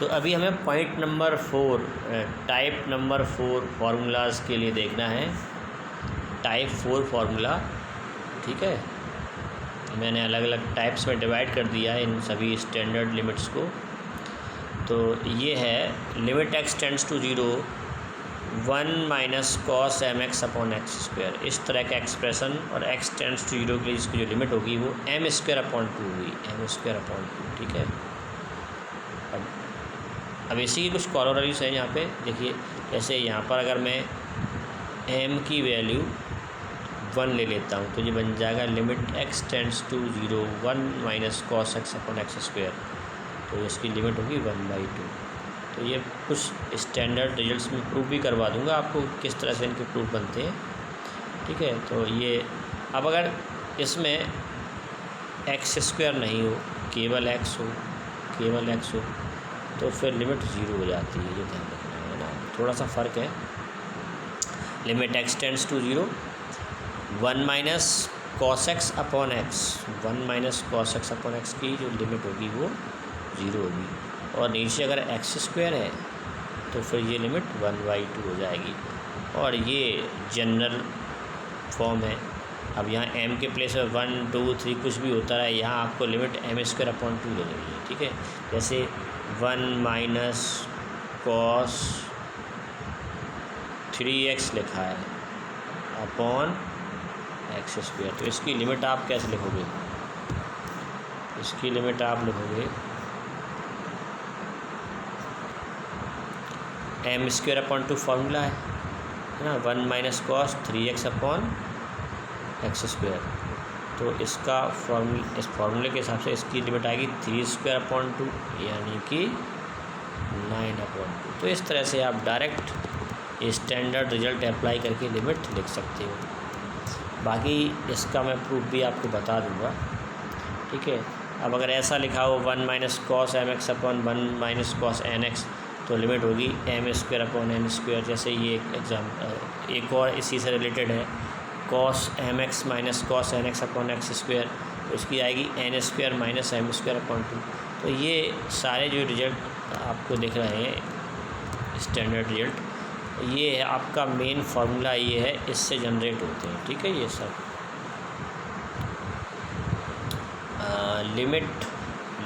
तो अभी हमें पॉइंट नंबर 4 टाइप नंबर 4 फार्मूलाज़ के लिए देखना है। टाइप 4 फार्मूला, ठीक है, मैंने अलग अलग टाइप्स में डिवाइड कर दिया है इन सभी स्टैंडर्ड लिमिट्स को। तो ये है limit x tends to 0 1 minus cos m x upon x square, इस तरह का एक्सप्रेशन। और x टेंड्स टू 0 के लिए इसकी जो लिमिट होगी वो एम स्क्वायर अपॉन 2 होगी, एम स्क्वायर अपॉन 2, ठीक है। अब इसी की कुछ कॉरोलरीज है यहाँ पे देखिए। जैसे यहाँ पर अगर मैं m की वैल्यू 1 ले लेता हूँ तो ये बन जाएगा limit x tends to 0 1 minus cos x upon x square, तो इसकी लिमिट होगी 1/2। तो ये कुछ स्टैंडर्ड रिजल्ट्स में प्रूफ भी करवा दूँगा आपको किस तरह से इनके प्रूफ बनते हैं, ठीक है। तो ये अब अगर इसमें एक्स स्क्वायर नहीं हो, केवल x हो, केवल x हो, तो फिर लिमिट 0 हो जाती है, ये ध्यान रखना है ना, थोड़ा सा फ़र्क है। Limit x tends to 0 1 minus cos x upon x, 1 minus cos x upon x की जो लिमिट होगी वो 0 होगी। और नीचे अगर एक्स स्क्वायर है तो फिर ये लिमिट 1/2 हो जाएगी। और ये जनरल फॉर्म है। अब यहाँ m के प्लेस में 1 2 3 कुछ भी होता है, यहाँ आपको लिमिट m स्क्वायर अपॉन 2 ले लेनी है, ठीक है। जैसे 1 माइनस कॉस 3x लिखा है अपॉन एक्स स्क्वायर, तो इसकी लिमिट आप कैसे लिखोगे? इसकी लिमिट आप लिखोगे एम स्क्वायर अपॉन 2 फार्मूला है ना, 1 minus cos 3x upon x square. तो इसका इस फार्मूले के हिसाब से इसकी लिमिट आएगी 3 स्क्वायर अपॉन 2 यानी कि 9/2। तो इस तरह से आप डायरेक्ट स्टैंडर्ड रिजल्ट अप्लाई करके लिमिट लिख सकते हो। बाकी इसका मैं प्रूफ भी आपको बता दूंगा, ठीक है। अब अगर ऐसा लिखा हो 1 minus cos m x upon 1 minus cos n x, तो लिमिट होगी m square upon n square. जैसे ये एक और इसी से रिलेटेड है, cos m x minus cos n x upon x square, तो इसकी आएगी n square minus m square upon 2। तो ये सारे जो रिजल्ट आपको दिख रहे हैं स्टैंडर्ड रिजल्ट, ये है आपका मेन फार्मूला, ये है, इससे जनरेट होते हैं, ठीक है। ये सब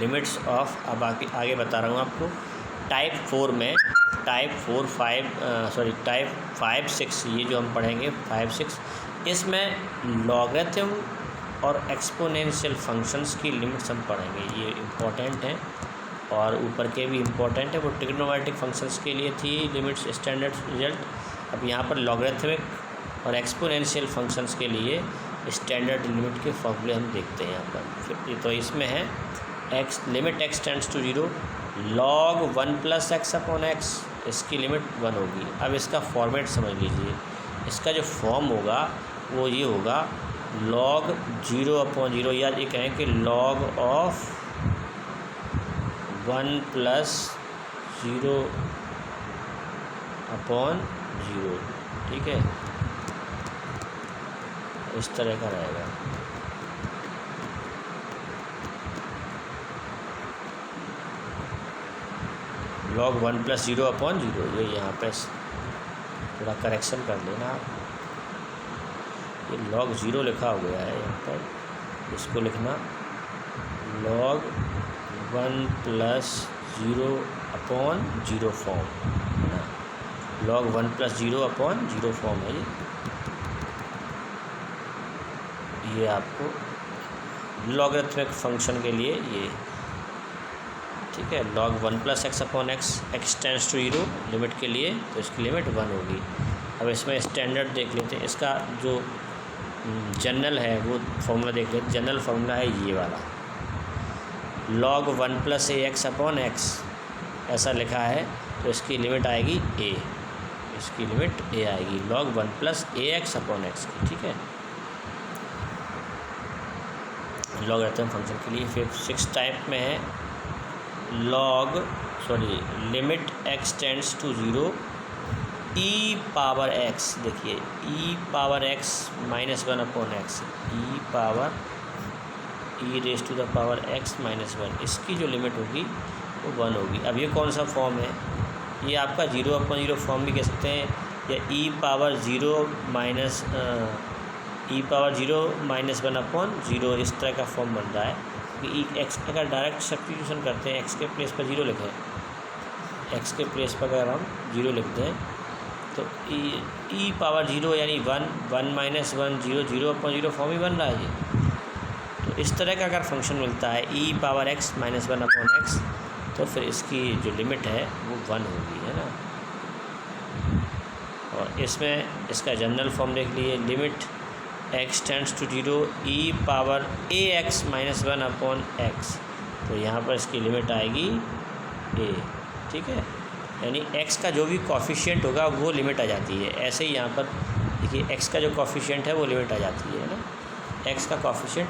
लिमिट्स ऑफ, अब आगे बता रहा हूँ आपको। टाइप 4 में टाइप 5 6 ये जो हम पढ़ेंगे 5 6, इसमें लॉगरिथम और एक्सपोनेंशियल फंक्शंस की लिमिट्स हम पढ़ेंगे। ये इम्पोर्टेंट हैं और ऊपर के भी इम्पोर्टेंट है। वो ट्रिग्नोमेट्रिक फंक्शंस के लिए थी लिमिट्स स्टैंडर्ड रिजल्ट। अब यहाँ पर लॉगरिथमिक और एक्सपोनेंशियल फंक्शंस के लिए स्टैंडर्ड लिमिट के फॉर्मूले हम देखते हैं यहाँ पर। फिर तो इसमें है limit x tends to 0 log 1 plus x upon x, इसकी लिमिट 1 होगी। अब इसका फॉर्मेट समझ लीजिए, इसका जो फॉर्म होगा वो ये होगा log 0/0, या ये कहें कि log ऑफ 1 प्लस 0/0, ठीक है, इस तरह का रहेगा। log 1 प्लस 0/0, ये यहाँ पे थोड़ा करेक्शन कर लेना आप, ये log 0 लिखा हो गया है यहाँ पर, इसको लिखना log 1 प्लस 0/0 फॉर्म है ना, log 1 प्लस 0/0 फॉर्म है ये आपको लॉगरिथमिक फंक्शन के लिए ये, ठीक है। log 1 plus x upon x, x tends to 0 limit के लिए, तो इसकी लिमिट 1 होगी। अब इसमें स्टैंडर्ड देख लेते हैं, इसका जो जनरल है वो फॉर्मूला देख लेते हैं। जनरल फार्मूला है ये वाला, log 1 प्लस ए एक्स अपॉन एक्स, ऐसा लिखा है, तो इसकी लिमिट आएगी a, इसकी लिमिट a आएगी log 1 प्लस ए एक्स अपॉन एक्स की, ठीक है, लॉगरिथम फंक्शन के लिए। फिर 6 टाइप में है limit x tends to 0 e power x, देखिए e power x minus 1 upon x, e raise to the power x minus 1, इसकी जो लिमिट होगी वो 1 होगी। अब ये कौन सा फॉर्म है, ये आपका 0/0 फॉर्म भी कह सकते हैं, या e पावर 0 माइनस (1/0) इस तरह का फॉर्म बन रहा है कि एक्स अगर डायरेक्ट सब्स्टिट्यूशन करते हैं, एक्स के प्लेस पर 0 लिखें, एक्स के प्लेस पर अगर हम 0 लिखते हैं तो e पावर 0 यानी 1 (1 - 1 0) 0/0 फॉर्म ही बन रहा है ये। तो इस तरह का अगर फंक्शन मिलता है e पावर x - 1/x, तो फिर इसकी जो लिमिट है वो 1 होगी, है ना। और इसमें इसका जनरल फॉर्म देख लिए, limit x tends to 0 e power ax - 1/x, तो यहाँ पर इसकी लिमिट आएगी a, ठीक है। यानी x का जो भी कॉफिशिएंट होगा वो लिमिट आ जाती है। ऐसे ही यहाँ पर देखिए x का जो कॉफिशिएंट है वो लिमिट आ जाती है ना, x का कॉफिशिएंट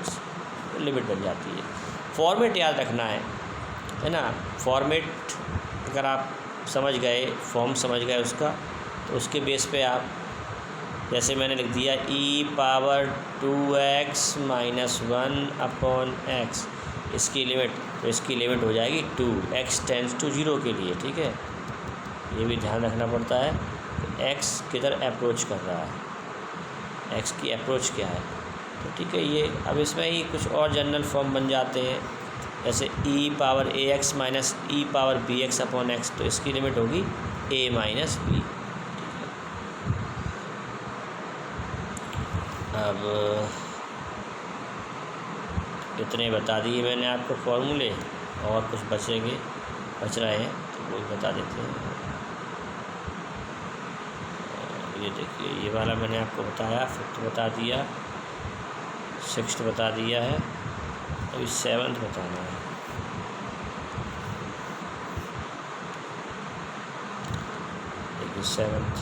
लिमिट बन जाती है। फॉर्मेट याद रखना है ना। फॉर्मेट अगर आप समझ गए, फॉर्म समझ गए उसका, तो उसके बेस पे आप, जैसे मैंने लिख दिया e पावर 2x - 1/x, इसकी लिमिट, तो इसकी लिमिट हो जाएगी 2, x टेंड्स टू 0 के लिए, ठीक है। ये भी ध्यान रखना पड़ता है कि x किधर अप्रोच कर रहा है, x की अप्रोच क्या है, तो ठीक है। ये अब इसमें ही कुछ और जनरल फॉर्म बन जाते हैं, जैसे e power ax minus e power bx/x, तो इसकी लिमिट होगी a माइनस b, ठीक है। अब इतने बता दिए मैंने आपको फॉर्मूले, और कुछ बच रहे हैं तो वो बता देते हैं। ये देखिए, ये वाला मैंने आपको बताया, 5th बता दिया, 6th बता दिया है, अभी 7th बताना है। देखिए 7th,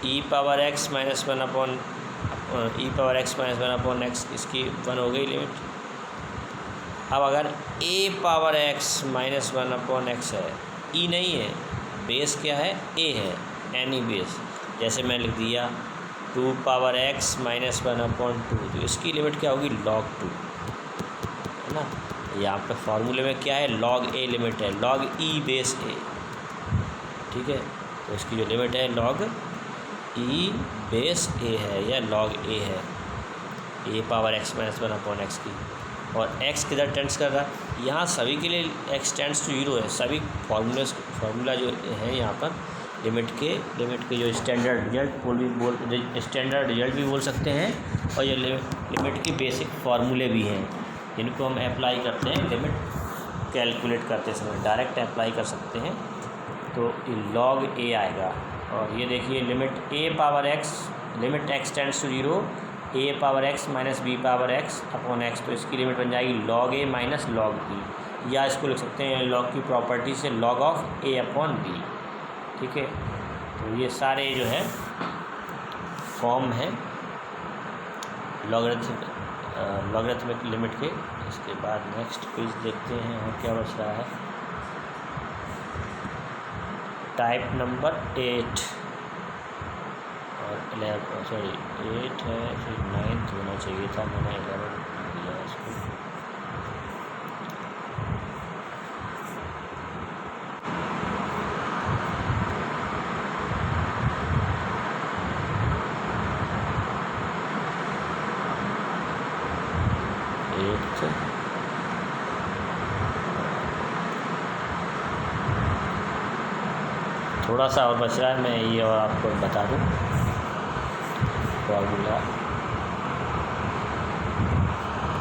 e power x - 1/x, इसकी 1 हो गई लिमिट। अब अगर a पावर x - 1/x है, e नहीं है, बेस क्या है, a है, एनी बेस, जैसे मैं लिख दिया 2 पावर x - 1/2, तो इसकी लिमिट क्या होगी, log 2, है ना। यहाँ पे फार्मूले में क्या है, log a लिमिट है, log e बेस a, ठीक है। तो इसकी जो लिमिट है log e बेस a है, या log a है, a पावर x - 1/x की। और x किधर टेंड्स कर रहा है, यहाँ सभी के लिए x टेंड्स टू 0 है। सभी फार्मूला जो है यहाँ पर लिमिट के जो स्टैंडर्ड रिजल्ट भी बोल सकते हैं, और ये लिमिट के बेसिक फार्मूले भी हैं, जिनको हम अप्लाई करते हैं लिमिट कैलकुलेट करते समय, डायरेक्ट अप्लाई कर सकते हैं। तो ये log a आएगा। और ये देखिए limit a power x, limit x tends to 0 a power x minus b power x/x, तो इसकी लिमिट बन जाएगी log a minus log b, या इसको लिख सकते हैं log की प्रॉपर्टी से log ऑफ a/b, ठीक है। तो ये सारे जो है फॉर्म हैं लॉगरिथमिक लिमिट के। इसके बाद नेक्स्ट पेज देखते हैं और क्या बच रहा है। टाइप नंबर 8 और 11, सॉरी 8 है, फिर 9th होना चाहिए था, मैंने 11 दिया इसको। थोड़ा सा और बच रहा है, मैं ये और आपको बता दूं फॉर्मूला